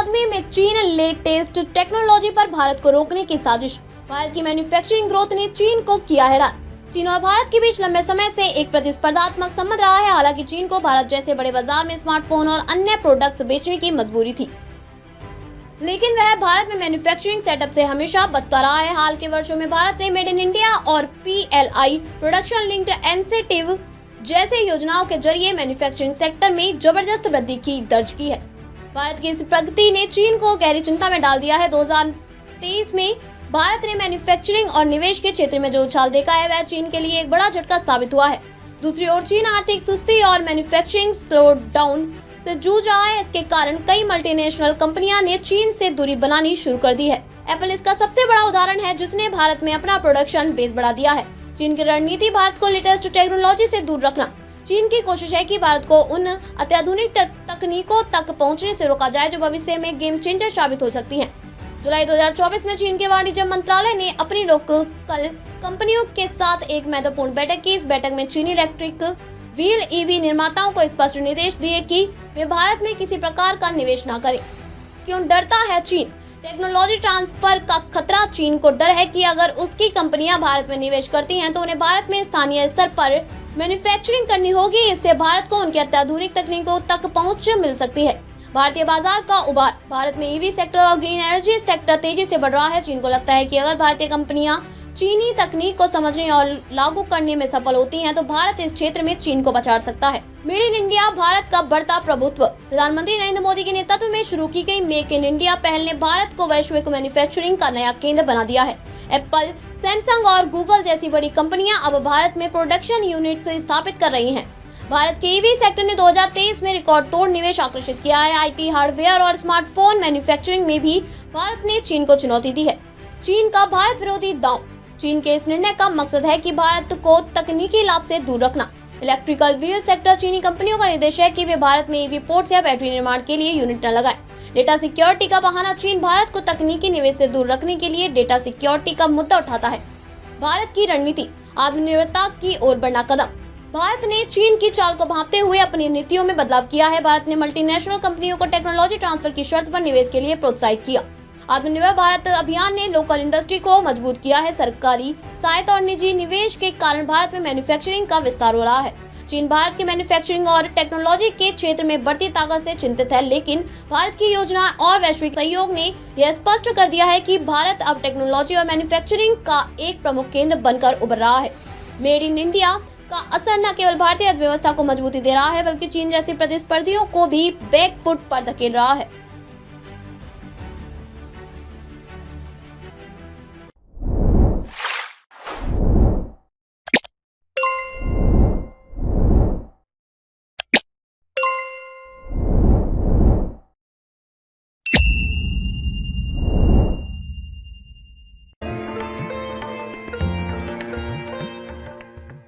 मुकदमे में चीन लेटेस्ट टेक्नोलॉजी पर भारत को रोकने की साजिश। भारत की मैन्युफैक्चरिंग ग्रोथ ने चीन को किया हैरान। चीन और भारत के बीच लंबे समय से एक प्रतिस्पर्धात्मक संबंध रहा है। हालांकि चीन को भारत जैसे बड़े बाजार में स्मार्टफोन और अन्य प्रोडक्ट्स बेचने की मजबूरी थी, लेकिन वह भारत में मैन्युफैक्चरिंग सेटअप से हमेशा बचता रहा है। हाल के वर्षों में भारत ने मेड इन इंडिया और PLI प्रोडक्शन लिंक्ड इंसेंटिव जैसे योजनाओं के जरिए मैन्युफैक्चरिंग सेक्टर में जबरदस्त वृद्धि की दर्ज की है। भारत की इस प्रगति ने चीन को गहरी चिंता में डाल दिया है। 2023 में भारत ने मैन्युफैक्चरिंग और निवेश के क्षेत्र में जो उछाल देखा है, वह चीन के लिए एक बड़ा झटका साबित हुआ है। दूसरी ओर चीन आर्थिक सुस्ती और मैन्युफैक्चरिंग स्लो डाउन से जूझ रहा है। इसके कारण कई मल्टीनेशनल कंपनियां ने चीन से दूरी बनानी शुरू कर दी है। एप्पल इसका सबसे बड़ा उदाहरण है, जिसने भारत में अपना प्रोडक्शन बेस बढ़ा दिया है। चीन की रणनीति भारत को लेटेस्ट टेक्नोलॉजी से दूर रखना। चीन की कोशिश है कि भारत को उन अत्याधुनिक तकनीकों तक पहुंचने से रोका जाए जो भविष्य में गेम चेंजर साबित हो सकती हैं। जुलाई 2024 में चीन के वाणिज्य मंत्रालय ने अपनी लोकल कंपनियों के साथ एक महत्वपूर्ण बैठक की। इस बैठक में चीनी इलेक्ट्रिक व्हील EV निर्माताओं को स्पष्ट निर्देश दिए कि वे भारत में किसी प्रकार का निवेश न करें। क्यों डरता है चीन? टेक्नोलॉजी ट्रांसफर का खतरा। चीन को डर है कि अगर उसकी कंपनियां भारत में निवेश करती हैं तो उन्हें भारत में स्थानीय स्तर पर मैन्युफैक्चरिंग करनी होगी। इससे भारत को उनकी अत्याधुनिक तकनीकों तक पहुंच मिल सकती है। भारतीय बाजार का उभार। भारत में EV सेक्टर और ग्रीन एनर्जी सेक्टर तेजी से बढ़ रहा है। चीन को लगता है कि अगर भारतीय कंपनियां चीनी तकनीक को समझने और लागू करने में सफल होती हैं तो भारत इस क्षेत्र में चीन को बचा सकता है। मेड इन इंडिया भारत का बढ़ता प्रभुत्व। प्रधानमंत्री नरेंद्र मोदी के नेतृत्व में शुरू की गई मेक इन इंडिया पहल ने भारत को वैश्विक मैन्युफैक्चरिंग का नया केंद्र बना दिया है। एप्पल, सैमसंग और गूगल जैसी बड़ी कंपनियां अब भारत में प्रोडक्शन यूनिट स्थापित कर रही हैं। भारत के EV सेक्टर ने 2023 में रिकॉर्ड तोड़ निवेश आकर्षित किया है। IT, हार्डवेयर और स्मार्टफोन मैन्युफैक्चरिंग में भी भारत ने चीन को चुनौती दी है। चीन का भारत विरोधी दांव। चीन के इस निर्णय का मकसद है कि भारत को तकनीकी लाभ से दूर रखना। इलेक्ट्रिकल व्हील सेक्टर चीनी कंपनियों का निर्देश है कि वे भारत में EV पोर्ट्स या बैटरी निर्माण के लिए यूनिट न लगाएं। डेटा सिक्योरिटी का बहाना। चीन भारत को तकनीकी निवेश से दूर रखने के लिए डेटा सिक्योरिटी का मुद्दा उठाता है। भारत की रणनीति। आत्मनिर्भरता की ओर बढ़ना कदम। भारत ने चीन की चाल को भांपते हुए अपनी नीतियों में बदलाव किया है। भारत ने मल्टीनेशनल कंपनियों को टेक्नोलॉजी ट्रांसफर की शर्त पर निवेश के लिए प्रोत्साहित किया। आत्मनिर्भर भारत अभियान ने लोकल इंडस्ट्री को मजबूत किया है। सरकारी सहायता और निजी निवेश के कारण भारत में मैन्युफैक्चरिंग का विस्तार हो रहा है। चीन भारत के मैन्युफैक्चरिंग और टेक्नोलॉजी के क्षेत्र में बढ़ती ताकत से चिंतित है, लेकिन भारत की योजना और वैश्विक सहयोग ने यह स्पष्ट कर दिया है कि भारत अब टेक्नोलॉजी और मैन्युफैक्चरिंग का एक प्रमुख केंद्र बनकर उभर रहा है। मेड इन इंडिया का असर न केवल भारतीय अर्थव्यवस्था को मजबूती दे रहा है, बल्कि चीन जैसी प्रतिस्पर्धियों को भी बैकफुट पर धकेल रहा है।